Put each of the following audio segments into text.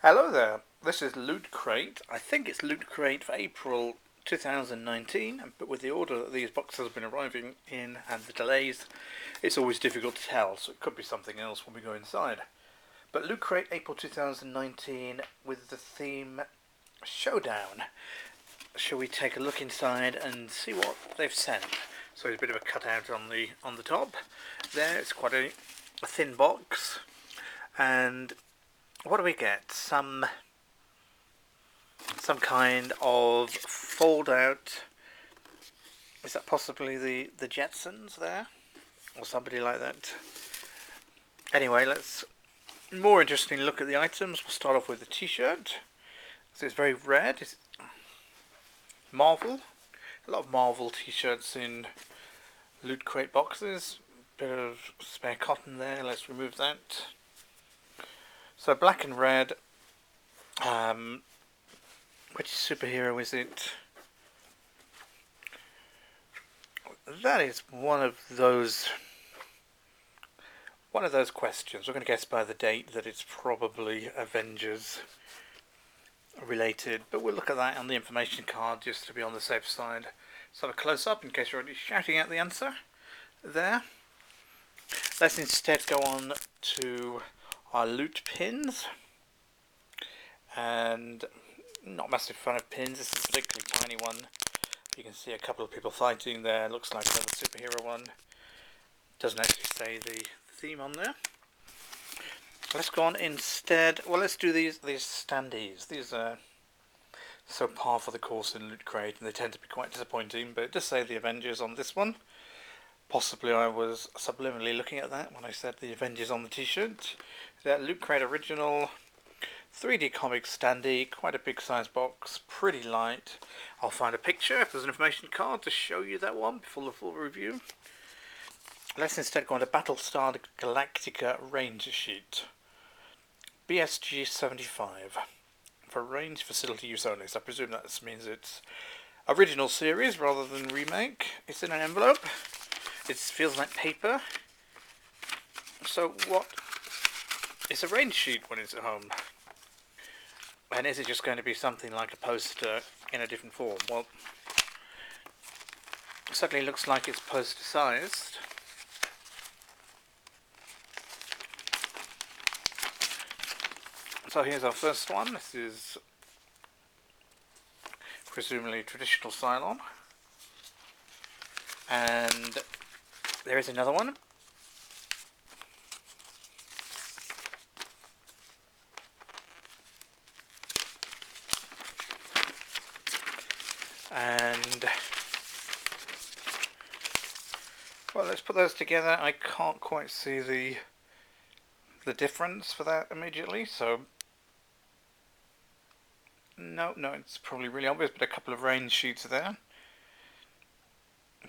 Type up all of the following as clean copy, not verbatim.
Hello there, this is Loot Crate. I think it's Loot Crate for April 2019, but with the order that these boxes have been arriving in and the delays, it's always difficult to tell, so it could be something else when we go inside. But Loot Crate April 2019 with the theme Showdown. Shall we take a look inside and see what they've sent? So there's a bit of a cutout on the top. There, it's quite a thin box, and what do we get? Some kind of fold out. Is that possibly the Jetsons there? Or somebody like that? Anyway, let's more interestingly look at the items. We'll start off with the t-shirt. So it's very red. It's Marvel. A lot of Marvel t-shirts in Loot Crate boxes. Bit of spare cotton there. Let's remove that. So black and red. Which superhero is it? That is one of those questions. We're going to guess by the date that it's probably Avengers related, but we'll look at that on the information card just to be on the safe side. So have a close up in case you're already shouting out the answer there. Let's instead go on to our loot pins, and not a massive fan of pins. This is a particularly tiny one. You can see a couple of people fighting there. Looks like another superhero one. Doesn't actually say the theme on there. Let's go on instead. Well, let's do these standees. These are so par for the course in Loot Crate, and they tend to be quite disappointing. But it does say the Avengers on this one. Possibly I was subliminally looking at that when I said the Avengers on the t-shirt. That Loot Crate original 3D comic standee, quite a big size box, pretty light. I'll find a picture if there's an information card to show you that one before the full review. Let's instead go on to Battlestar Galactica Ranger Sheet. BSG 75 for range facility use only, so I presume that means it's original series rather than remake. It's in an envelope. It feels like paper. So what is a range sheet when it's at home? And is it just going to be something like a poster in a different form? Well, it certainly looks like it's poster sized. So here's our first one. This is presumably traditional Cylon. And there is another one. And well, let's put those together. I can't quite see the difference for that immediately, so no, it's probably really obvious, but a couple of range sheets there.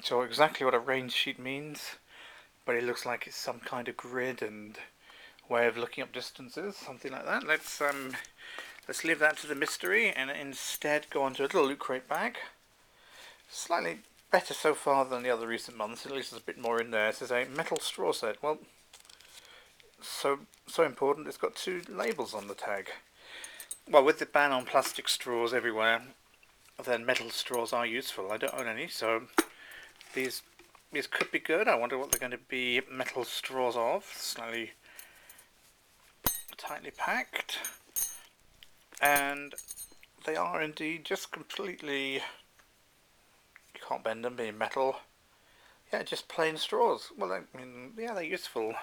So exactly what a range sheet means, but it looks like it's some kind of grid and way of looking up distances, something like that. Let's leave that to the mystery and instead go on to a little Loot Crate bag. Slightly better so far than the other recent months, at least there's a bit more in there. It says a metal straw set. Well, so important, it's got two labels on the tag. Well, with the ban on plastic straws everywhere, then metal straws are useful. I don't own any, so these could be good. I wonder what they're going to be metal straws of. Slightly tightly packed, and they are indeed just completely, you can't bend them, being metal. Yeah, just plain straws. Well, I mean, yeah, they're useful.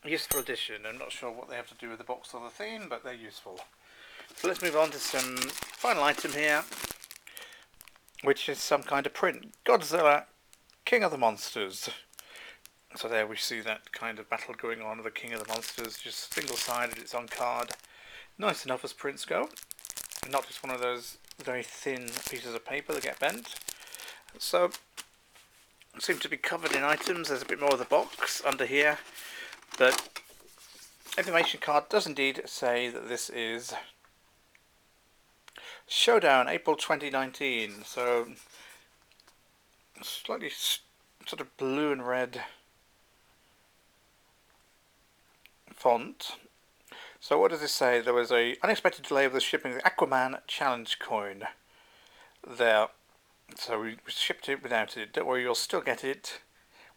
Useful addition. I'm not sure what they have to do with the box or the theme, but they're useful. So let's move on to some final item here, which is some kind of print. Godzilla, King of the Monsters. So there we see that kind of battle going on with the King of the Monsters, just single-sided, it's on card. Nice enough as prints go. Not just one of those very thin pieces of paper that get bent. So, seem to be covered in items. There's a bit more of the box under here. But information card does indeed say that this is Showdown, April 2019. So, slightly sort of blue and red font. So what does this say? There was a unexpected delay of the shipping of the Aquaman challenge coin there. So we shipped it without it. Don't worry, you'll still get it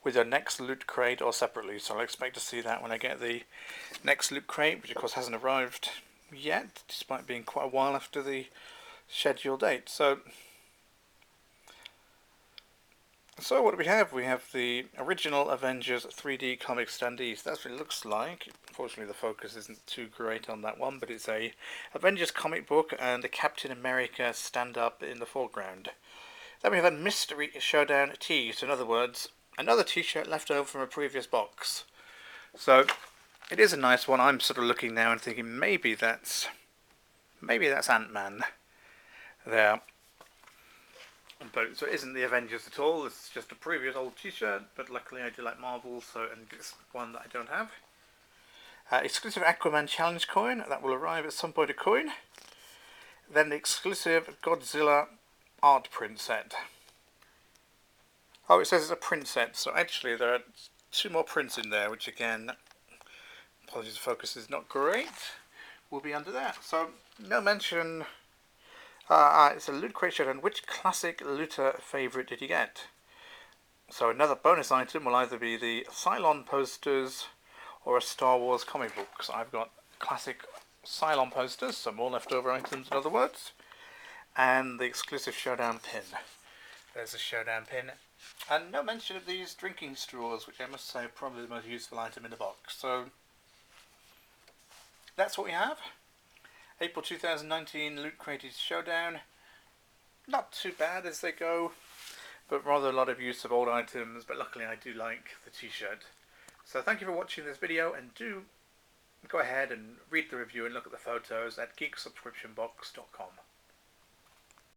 with your next loot crate or separately. So I'll expect to see that when I get the next loot crate, which of course hasn't arrived yet, despite being quite a while after the scheduled date. So what do we have? We have the original Avengers 3D comic standees. That's what it looks like. Unfortunately, the focus isn't too great on that one, but it's a Avengers comic book and a Captain America stand-up in the foreground. Then we have a mystery Showdown tee. So in other words, another t-shirt left over from a previous box. So it is a nice one. I'm sort of looking now and thinking maybe that's Ant-Man there. But so it isn't the Avengers at all. It's just a previous old t-shirt, but luckily I do like Marvel, and it's one that I don't have. Exclusive Aquaman challenge coin that will arrive at some point. A coin. Then the exclusive Godzilla art print set. Oh, it says it's a print set, so actually there are 2 more prints in there, which again, apologies, the focus is not great, will be under that. So no mention. It's a loot crate showdown. Which classic looter favourite did you get? So another bonus item will either be the Cylon posters or a Star Wars comic book. So I've got classic Cylon posters, some more leftover items in other words, and the exclusive Showdown pin. There's a Showdown pin. And no mention of these drinking straws, which I must say are probably the most useful item in the box. So that's what we have. April 2019 Loot Crate Showdown. Not too bad as they go, but rather a lot of use of old items, but luckily I do like the t-shirt. So thank you for watching this video, and do go ahead and read the review and look at the photos at geeksubscriptionbox.com.